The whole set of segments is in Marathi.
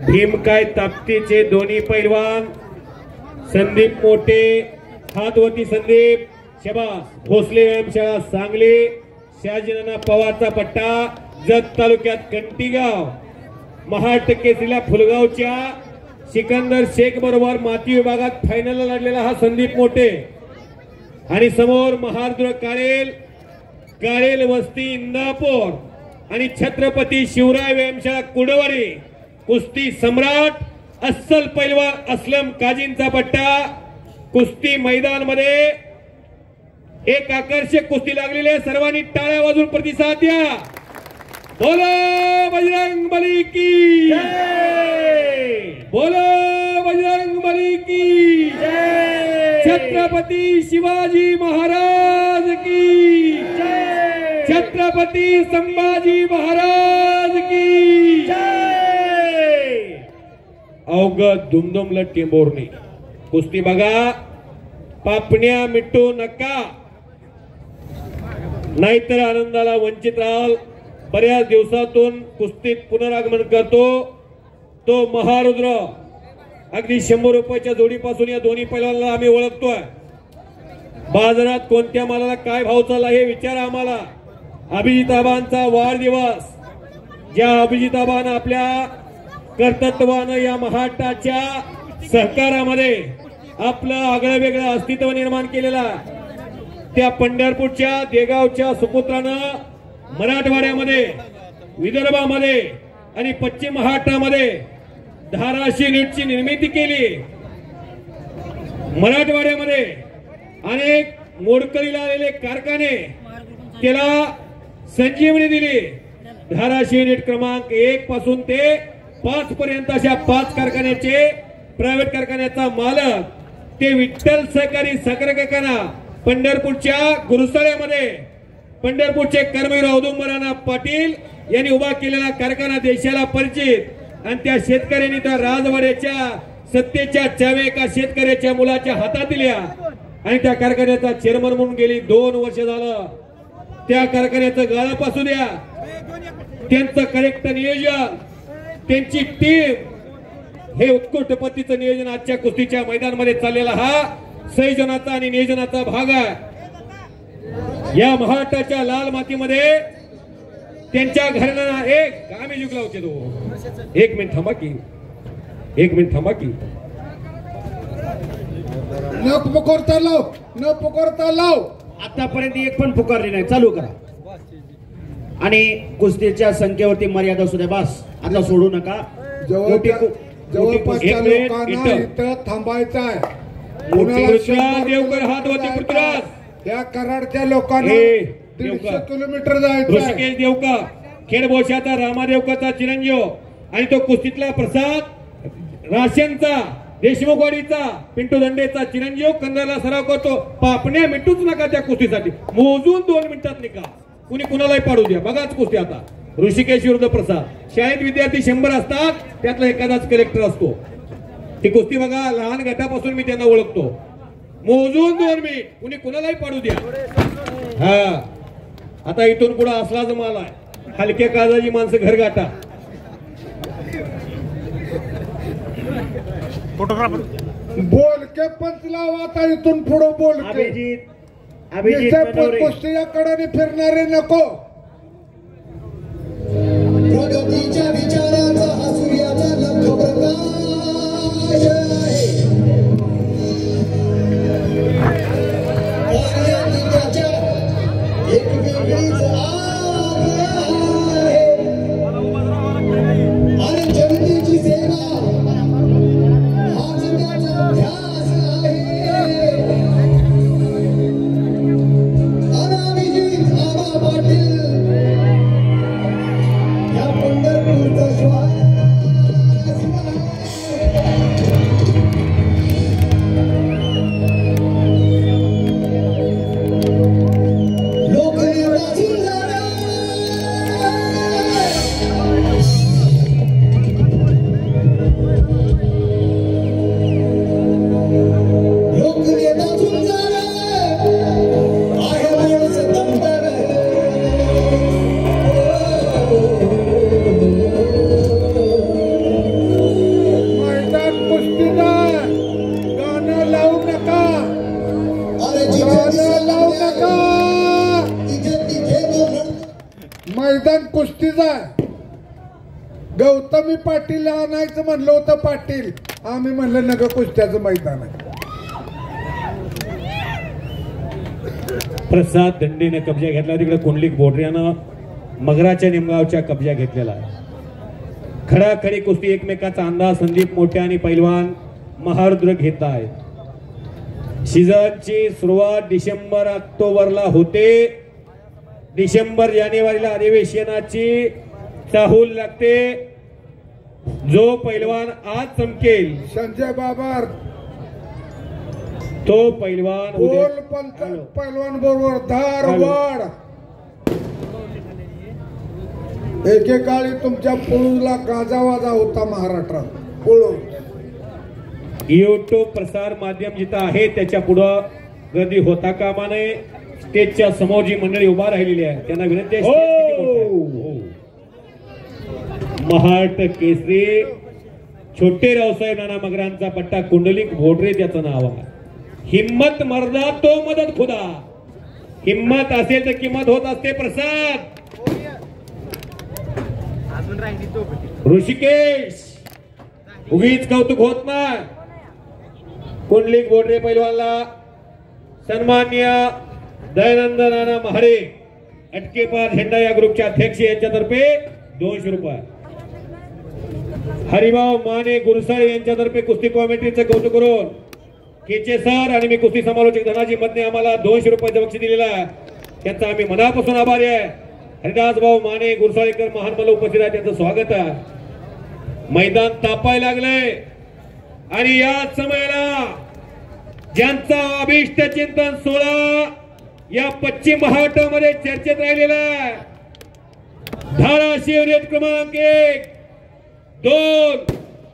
भीमकाय ताकदीचे दोन्ही पैलवान संदीप मोठे हातवती संदीप शबास भोसले व्यायामशाळा सांगली शहाजीनाना पवारचा पट्टा जत तालुक्यात कंटीगाव महाड केसरीला फुलगावच्या सिकंदर शेख बरोबर माती विभागात फायनलला लढलेला हा संदीप मोठे आणि समोर महारुद्र काळेल वस्ती इंदापूर आणि छत्रपती शिवराय व्यायामशाळा कुडवरी कुस्ती सम्राट अस्सल पैलवान असलम काजींचा पट्टा कुस्ती मैदान मध्ये एक आकर्षक कुस्ती लागलेली आहे। सर्वांनी टाळ्या वाजवून प्रतिसाद द्या। बोलो बजरंगबली की जय, बोलो बजरंगबली की जय, छत्रपती शिवाजी महाराज की जय, छत्रपती संभाजी महाराज की जय। अवघड दुमदुमलं टेंबोरणी कुस्ती बघा, पापण्या मिटू नका नाहीतर आनंदाला वंचित राहाल। बऱ्याच दिवसातून कुस्तीत पुनरागमन करतो तो महारुद्र। अगदी 100 रुपयाच्या जोडीपासून या दोन्ही पैलवानाला आम्ही ओळखतोय। बाजारात कोणत्या मालाला काय भाव चालला हे विचारा आम्हाला। अभिजिताबांचा वाढदिवस, ज्या अभिजिताबानं आपल्या कर्तृत्वानं या महाराष्ट्राच्या सहकारामध्ये आपलं आगळं वेगळं अस्तित्व निर्माण केलेला, त्या पंढरपूरच्या देगावच्या सुपुत्रानं मराठवाड्यामध्ये विदर्भामध्ये आणि पश्चिम महाराष्ट्रामध्ये धाराशिव युनिटची निर्मिती केली। मराठवाड्यामध्ये अनेक मोडकळीला आलेले कारखाने त्याला संजीवनी दिली। धाराशिव युनिट क्रमांक 1 पासून ते 5 पर्यंत अशा 5 कारखान्याचे प्रायव्हेट कारखान्याचा मालक ते विठ्ठल सहकारी साखर कारखाना पंढरपूरच्या गुरुसाळ्यामध्ये पंढरपूरचे कर्मवीर औदुंबराव पाटील यांनी उभा केलेला कारखाना देशाला परिचित। आणि त्या शेतकऱ्यांनी त्या राजवाड्याच्या सत्तेच्या चाव्या एका शेतकऱ्याच्या मुलाच्या हातात दिल्या आणि त्या कारखान्याचा चेअरमन म्हणून गेली 2 वर्ष झालं। त्या कारखान्याचं गाळप असू द्या, त्यांचं करेक्ट नियोजन, त्यांची टीम, हे उत्कृष्ट पद्धतीचं नियोजन आजच्या कुस्तीच्या मैदानामध्ये चाललेला हा संयोजनाचा आणि नियोजनाचा भाग आहे। या महाराष्ट्राच्या लाल मातीमध्ये त्यांच्या घराला एक आम्ही जुगला होते तो। 1 मिनिट थांबा की, 1 मिनिट थांबा की, न पुकारता लाव आतापर्यंत एक पण पुकारली नाही, चालू करा। आणि कुस्तीच्या संख्येवरती मर्यादा सुद्धा बस, आता सोडू नका। जवळपासच्या लोकांना इथं थांबायचं आहे। देवकर हातवती पृथ्वीराज, त्या कराडच्या लोकांना 150 किलोमीटर जायचं। ऋषिकेश देवका, खेडभोशाचा रामादेवकाचा चिरंजीव आणि तो कुस्तीतला प्रसाद राशनचा देशमुखवाडीचा पिंटू दंडेचा चिरंजीव कंदाला सराव करतो। पापण्या मिटूच नका त्या कुस्तीसाठी, मोजून 2 मिनिटात निघा, कुणी कुणालाही पाडू द्या। बघाच कुस्ती आता ऋषिकेश विरुद्ध प्रसाद। शाळेत विद्यार्थी 100 असतात, त्यातला एखादाच कलेक्टर असतो। ती कुस्ती बघा, लहान गटापासून मी त्यांना ओळखतो। मोजून 2 मिनिट, कुणी कुणालाही पाडू द्या। हा आता इथून पुढे असलाच माल आहे, हलक्या काळजाची माणसं घर गाठा। बोलके पंच लाव आता इथून पुढे बोलके। अभिजित कुस्तीच्या कडाने फिरणारे नको। प्रगतीच्या विचाराचा हा सूर्याचा लख प्रकाश आहे। त्याच्या एक वेगळीच आग आहे आणि जनतेची सेवा हाच त्याचा ध्यास आहे। अभिजित आबा पाटील पंढरपूरचा कुस्तीच आहे. गौतमी पाटील आणायचं म्हणलं होतं पाटील, आम्ही म्हणलं नग कुस्त्याचं मैदान आहे. प्रसाद दंडेने कब्जा घेतला. तिकडे कुंडलिक बोडऱ्यानं मगराच्या निमगावच्या कब्जा घेतलेला आहे. खडाखडी कुस्ती एकमेकाचा अंदाज संदीप मोठे आणि पैलवान महारुद्र घेत आहेत. सीझनची सुरुवात डिसेंबर ऑक्टोबरला होते. डिसेंबर जानेवारीला अधिवेशनाची चाहूल लागते. जो पैलवान आज चमकेल संजय बाबर तो पैलवान बोल पैलवान बरोबर धारवाड. एकेकाळी तुमच्या पुळूला गाजावाजा होता महाराष्ट्रात. पुळू युट्यूब प्रसार माध्यम जिथं आहे त्याच्या पुढं गर्दी होता कामा नये. स्टेजच्या समोर जी मंडळी उभा राहिलेली आहे त्यांना विनंती आहे, स्टेज किती मोठं आहे. महाराष्ट्र केसरी छोटे रावसाहेब नाना मगरांचा पट्टा कुंडलिक भोडरे त्याचं नाव आहे. हिम्मत मर्दा तो मदत खुदा. हिम्मत असेल तर किंमत होत असते. प्रसाद ऋषिकेश उगीच कौतुक होत नाही. कुंडलिक बोडरे पैलवानला सन्मान्य दयानंद नाना महाडे अटकेपार झेंडा या ग्रुपच्या अध्यक्ष यांच्यातर्फे 200 रुपये. हरिभाऊ माने गुरसाळे यांच्यातर्फे कुस्ती कॉमेंट्रीचं कौतुक करून केचे सर आणि मी कुस्ती समालोचक धनाजी मधने आम्हाला 200 रुपयाचं बक्षीस दिलेला आहे. त्यांचा आम्ही मनापासून आभारी आहे. हरिदास भाऊ माने गुरसाळेकर महान मला उपस्थित आहे, त्यांचं स्वागत आहे. मैदान तापाय लागलंय आणि या समयाला ज्यांचा अभिष्ट चिंतन सोहळा या पश्चिम महाराष्ट्रामध्ये चर्चेत राहिलेला आहे. धाराशिव रेट क्रमांक 1, 2,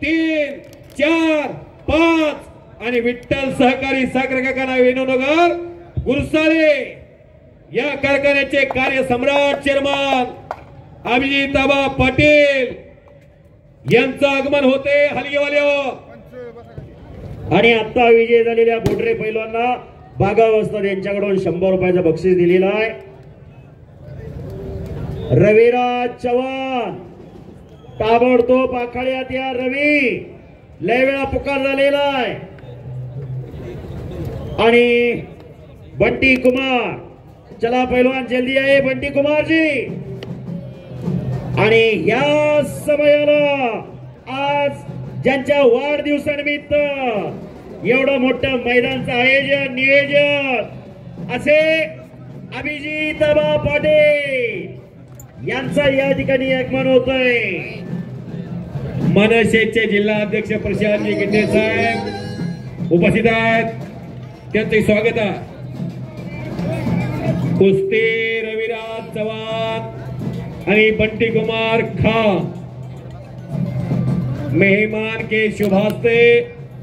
3, 4, 5 आणि विठ्ठल सहकारी साखर कारखाना वेणूनगर गुरसाळे या कारखान्याचे कार्यसम्राट चेअरमन अभिजित आबा पाटील यांचं आगमन होते. हलगेवाले आणि आता विजय झालेल्या बोडरे पैलवांना बागावस्तर यांच्याकडून 100 रुपयाचं बक्षीस दिलेलं आहे. रविराज चव्हाण ताबडतोब आखाड्यात या. रवी लय वेळा पुकार झालेला आहे. आणि बंटी कुमार चला पैलवान जल्दी आहे बंटी कुमार जी. आणि या समयाला आज ज्यांच्या वाढदिवसानिमित्त एवढं मोठं मैदानचं आयोजन नियोजन असे अभिजित आबा पाटील यांचा या ठिकाणी आगमन होतोय. मनसेचे जिल्हा अध्यक्ष प्रशांत गिंडे साहेब उपस्थित आहेत, त्यांचे स्वागत आहे. कुस्ती रविराज चव्हाण आणि बंटी कुमार खान मेहमान के शुभास्ते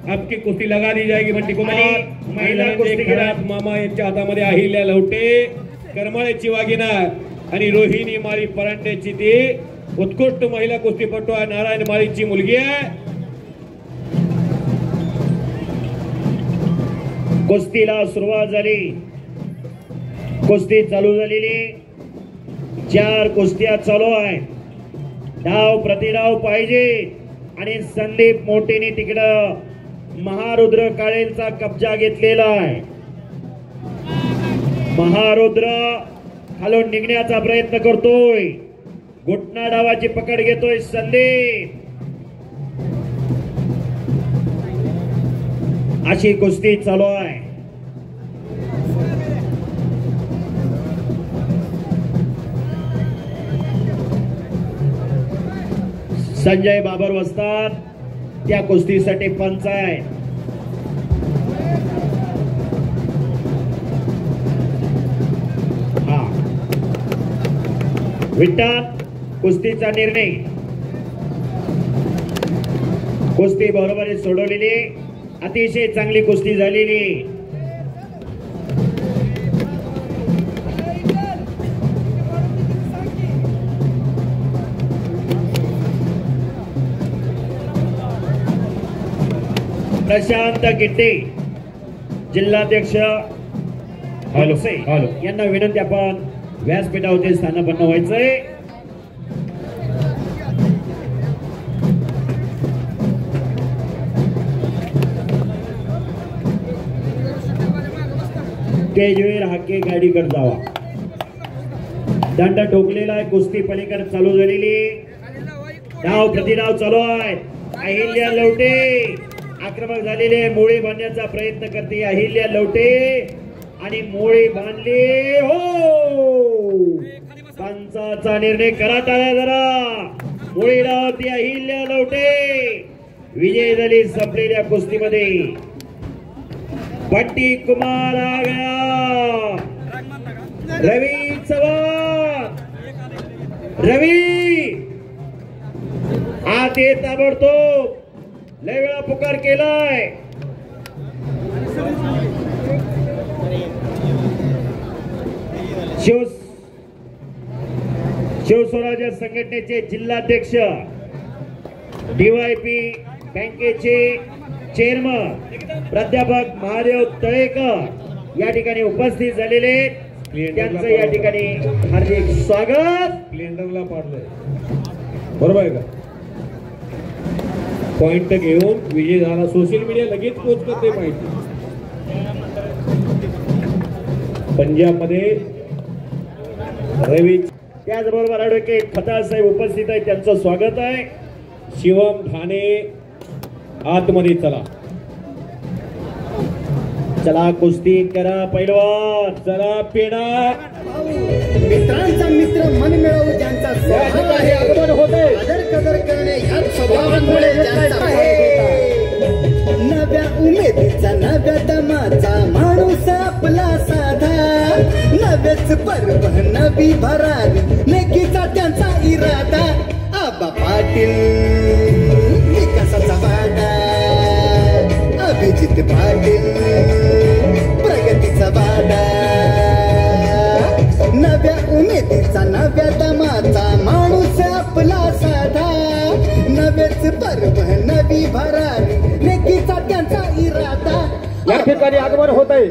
आपकी कुस्ती लगा दी जाएगी. बंटी कुमार महिला कुस्ती खेळात मामा यांच्या हातामध्ये अहिल्या लवटे करमाळ्याची वागिना आणि रोहिणी माळी परांड्याची ती उत्कृष्ट महिला कुस्तीपटू आहे. नारायण माळीची मुलगी आहे. कुस्तीला सुरुवात झाली. कुस्ती चालू झालेली. 4 कुस्त्या चालू आहे. डाव प्रतिडाव पाहिजे आणि संदीप मोठेने तिकडं महारुद्र काळेंचा कब्जा घेतलेला आहे. महारुद्र खालून निघण्याचा प्रयत्न करतोय. घुटना डावाची पकड घेतोय संदीप. अशी कुस्ती चालू आहे. संजय बाबर वस्ताद त्या कुस्तीसाठी पंच आहे. हा विठ्ठल कुस्तीचा निर्णय. कुस्ती बरोबर सोडवलेली. अतिशय चांगली कुस्ती झालेली. प्रशांत गिड्डे जिल्हाध्यक्ष यांना विनंती आपण व्यासपीठावरती स्थानापन्न व्हायचंय. स्टेजवर हाके गाडीकडे जावा. दंड ठोकलेला आहे. कुस्ती पलीकडे चालू झालेली. डाव प्रतिडाव चालू आहे. अहिल्या लवटे आक्रमक झालेले. मोळी बांधण्याचा प्रयत्न करते अहिल्या लवटे आणि मोळी बांधली. हो, पंचाचा निर्णय करा टाळ्या जरा. मोळी लावती अहिल्या लवटे. विजय झाली संपलेल्या कुस्तीमध्ये. भट्टी कुमार आ गया. रवी चव्हाण. रवी आत ये ताबडतोब. लय वेळा पुकार केलाय. शिवस्वराज्य संघटनेचे जिल्हाध्यक्ष DYP बँकेचे चेअरमन प्राध्यापक महादेव तळेकर या ठिकाणी उपस्थित झालेले. त्यांचं या ठिकाणी हार्दिक स्वागत. स्प्लेंडरला पाडलंय बरोबर आहे का. पॉइंट घेऊन विजय झाला. सोशल मीडिया लगेच पोस्ट करते माहिती. पंजाबमध्ये रवी त्याचबरोबर ॲडव्होकेट खताळ साहेब उपस्थित आहेत. त्यांचं स्वागत आहे. शिवम ठाणे आतमध्ये चला. चला कुस्ती करा पैलवान. चला पेडा. मित्रांचा मित्र मन मिळवू ज्यांचा स्वभाव आहे. आदर कदर करणे ह्याच स्वभावामुळे ज्यांचा आहे. नव्या उमेदीचा नव्या दमाचा माणूस आपला साधा. नवेच पर्व नवी भरारी लेकीचा त्यांचा इरादा. आबा पाटील विकासाचा वादा. अभिजित पाटील प्रगतीचा वादा. नव्या उमेदीचा नव्या दमाचा माणूस आपला साधा. नवेच पर्व नवी भरारी लेकीचा त्यांचा इरादा. या ठिकाणी आगमन होत आहे.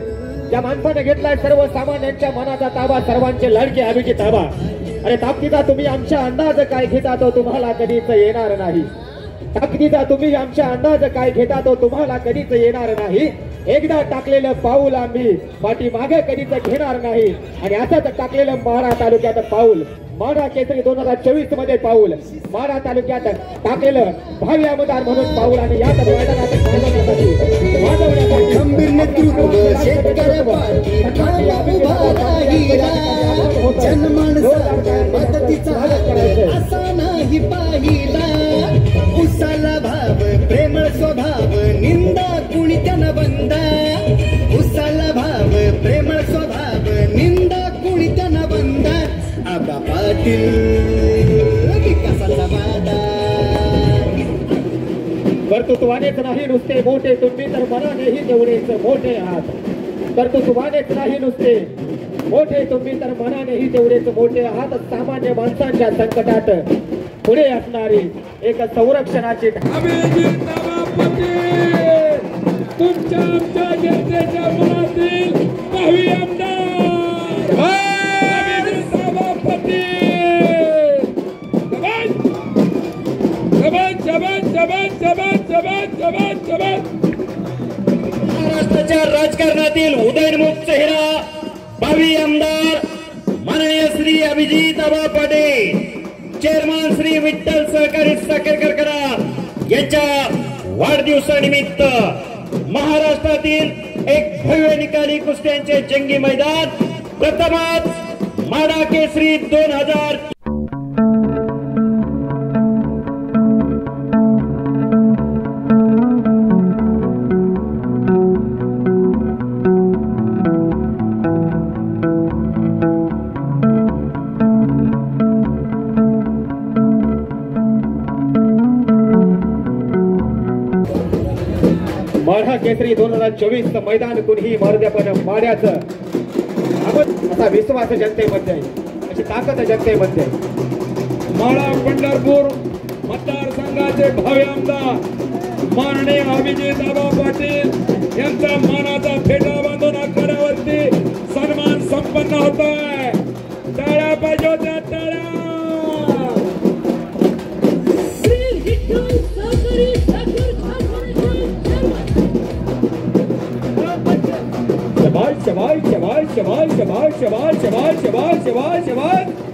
त्या माणसाने घेतलाय सर्वसामान्यांच्या मनाचा ताबा. सर्वांचे लाडके अभिजित ताबा. अरे ताकदीचा तुम्ही आमच्या अंदाज काय घेता तो तुम्हाला कधीच येणार नाही. ताकदीचा तुम्ही आमच्या अंदाज काय घेता तो तुम्हाला कधीच येणार नाही. एकदा टाकलेलं पाऊल आम्ही पाठीमागे कधीच घेणार नाही. आणि असंच टाकलेलं माढा तालुक्यात पाऊल. माढा केसरी 2024 मध्ये पाऊल. माढा तालुक्यात टाकलेलं भावी आमदार म्हणून पाऊल. आणि याच मैदानात गंभीर नेतृत्व शेतकऱ्यापाठी ठाम उभा राहिला. जनमानसाच्या मदतीचा हात असा नाही पाहिला. उसाला भाव प्रेमळ स्वभाव निंदा कुणी त्यानं बंदा. उसाला भाव प्रेमळ स्वभाव निंदा कुणी त्यानं बंदा. आबा पाटील विकासाचा वादा. कर्तृत्वानेच नाही नुसते मोठे तुम्ही तर मनानेही तेवढेच मोठे आहात. कर्तृत्वानेच नाही नुसते मोठे तुम्ही तर मनानेही तेवढेच मोठे आहात. सामान्य माणसांच्या संकटात पुढे असणारी एक संरक्षणाची अभिजित दादा पाटील तुमच्या आमच्या जनतेच्या मनातील भावी आमदार अभिजित दादा पाटील. महाराष्ट्राच्या राजकारणातील उदयनमुख चेहरा भावी आमदार माननीय श्री अभिजित आबा पाटील. चेअरमन श्री विठ्ठल सहकारी साखर कारखाना यांच्या वाढदिवसानिमित्त महाराष्ट्रातील एक भव्य निकाली कुस्त्यांचे जंगी मैदान. प्रथमच माढा केसरी 2000 माढा केसरी 2024 मैदान कुणीही मारद्या पण माड्याचं असा विश्वास जनतेमध्ये आहे. अशी ताकद जनतेमध्ये आहे. माढा पंढरपूर मतदारसंघाचे भावी आमदार माननीय अभिजित आबा पाटील यांचा मानाचा फेटा बांधून आखाड्यावरती सन्मान संपन्न होतोय. टाळ्या पाहिजे होत्या टाळ्या. शबाश शबाश शबाश शबाश शबाश शबाश शबाश शबाश शबाश